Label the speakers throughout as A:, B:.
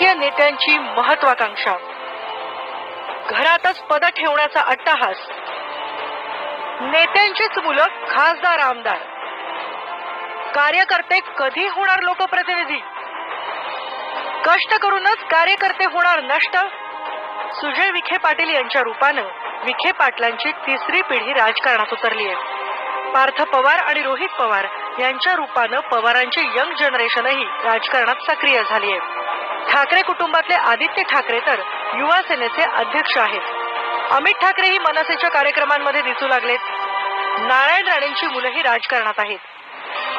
A: राजकीय नेत्यांची महत्वाकांक्षा, घरातच पद ठेवण्याचा अट्टहास, नेत्यांचीच मुलं खासदार आमदार, कार्यकर्ते कधी होणार लोकप्रतिनिधी, कष्ट करूनच कार्यकर्ते होणार नष्ट. सुजय विखे पाटील यांच्या रूपानं विखे पाटलांची तिसरी पिढी राजकारणात उतरली आहे. पार्थ पवार आणि रोहित पवार यांच्या रूपानं पवारांची यंग जनरेशनही राजकारणात सक्रिय झाली आहे. ठाकरे कुटुंबातले आदित्य ठाकरे तर युवा सेनेचे अध्यक्ष आहेत. अमित ठाकरे ही मनसेच्या कार्यक्रमांमध्ये दिसू लागलेत. नारायण राणेंची मुलंही राजकारणात आहेत.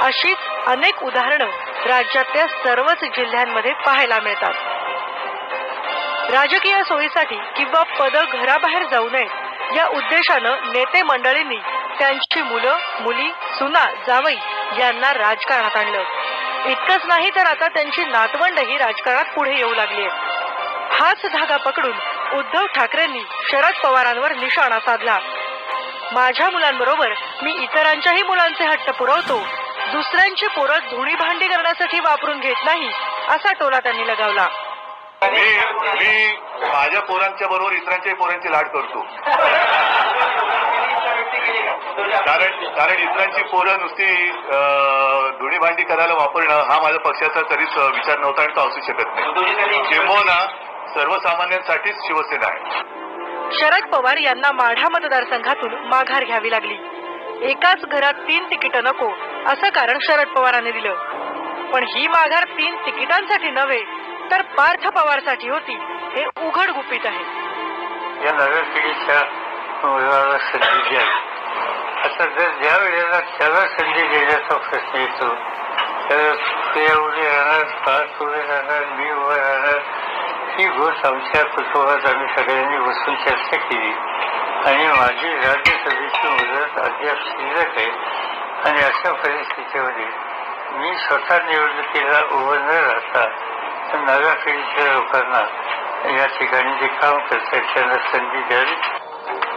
A: अशीच अनेक उदाहरणं राज्यातल्या सर्वच जिल्ह्यांमध्ये पाहायला मिळतात. राजकीय सोयीसाठी किंवा पद घराबाहेर जाऊ नये या उद्देशानं नेते मंडळींनी त्यांची मुलं, मुली, सुना, जावई यांना राजकारणात आणलं. इतकंच नाही तर आता त्यांची नातवंडही राजकारणात पुढे येऊ लागली आहेत. हाच धागा पकडून उद्धव ठाकरेंनी शरद पवारांवर निशाणा साधला. माझ्या मुलांबरोबर मी इतरांच्याही मुलांचे हट्ट पुरवतो, दुसऱ्यांची पोरं धुणी भांडी करण्यासाठी वापरून घेत नाही, असा टोला त्यांनी लगावला.
B: मी माझ्या पोरांच्या बरोबर इतरांच्या पोरांची लाड करतो. कारण इतरांची पोरं नुसती धुणी भांडी करायला वापरणं हा माझ्या पक्षाचा कधीच विचार नव्हता आणि तो असू शकत नाही. किंबहुना सर्वसामान्यांसाठीच शिवसेना आहे.
A: शरद पवार यांना माढा मतदारसंघातून माघार घ्यावी लागली. एकाच घरात 3 तिकीटं नको असं कारण शरद पवारांनी दिलं. पण ही माघार 3 तिकिटांसाठी नव्हे तर पार्थ पवारसाठी होती हे उघड गुपित आहे.
C: या नव्या पिढीच्या मुलाला संधी द्यावी. आता जर ज्या वेळेला त्याला संधी देण्याचा प्रश्न येतो तर ते उभे राहणार, पाच उभे राहणार, मी उभे राहणार, ही गोष्ट आमच्या कुटुंबात आम्ही सगळ्यांनी बसून चर्चा केली आणि माझी राज्यसभेची मुदत अद्याप शिल्लक आहे. आणि अशा परिस्थितीमध्ये मी स्वतः निवडणुकीला उभं न राहता नव्या पिढीच्या लोकांना या ठिकाणी जे काम करतात त्यांना संधी द्यावी.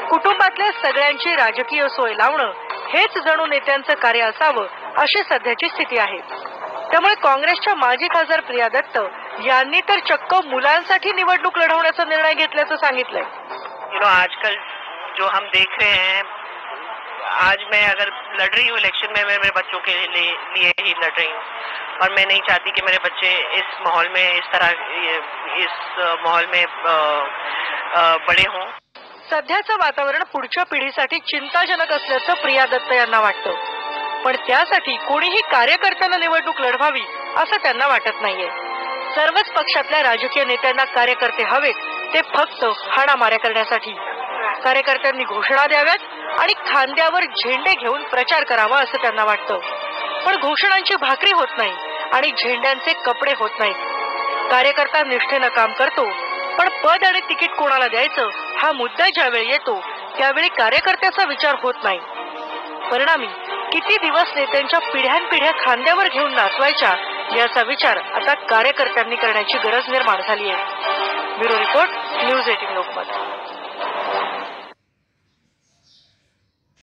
A: कुटुंबातल्या सगळ्यांची राजकीय सोय लावणं हेच जणू नेत्यांचं कार्य असावं अशी सध्याची स्थिती आहे. त्यामुळे काँग्रेसच्या माजी खासदार प्रिया दत्त यांनी तर चक्क मुलांसाठी निवडणूक लढवण्याचा निर्णय घेतल्याचं सांगितलंय.
D: आजकल जो हम देख रहे हैं, आज मैं अगर लड़ रही हूँ इलेक्शन में, मैं मेरे बच्चों के लिए ही लड़ रही हूँ और मैं नहीं चाहती कि मेरे बच्चे इस माहौल में बड़े हों.
A: सध्याचं वातावरण पुढच्या पिढीसाठी चिंताजनक असल्याचं प्रिया दत्त यांना वाटतं. पण त्यासाठी कोणीही कार्यकर्त्यांना निवडणूक लढवावी असं त्यांना वाटत नाहीये. सर्वच पक्षातल्या राजकीय नेत्यांना कार्यकर्ते हवेत, ते फक्त हाणामाऱ्या करण्यासाठी. कार्यकर्त्यांनी घोषणा द्याव्यात आणि खांद्यावर झेंडे घेऊन प्रचार करावा असं त्यांना वाटतं. पण घोषणांची भाकरी होत नाही आणि झेंड्यांचे कपडे होत नाहीत. कार्यकर्ता निष्ठेनं काम करतो, पण पद आणि तिकीट कोणाला द्यायचं हा मुद्दा ज्यावेळी येतो त्यावेळी कार्यकर्त्याचा विचार होत नाही. परिणामी किती दिवस नेत्यांच्या पिढ्यानपिढ्या खांद्यावर घेऊन नाचवायच्या याचा विचार आता कार्यकर्त्यांनी करण्याची गरज निर्माण झाली आहे. Bureau report, news 18 Lokmat.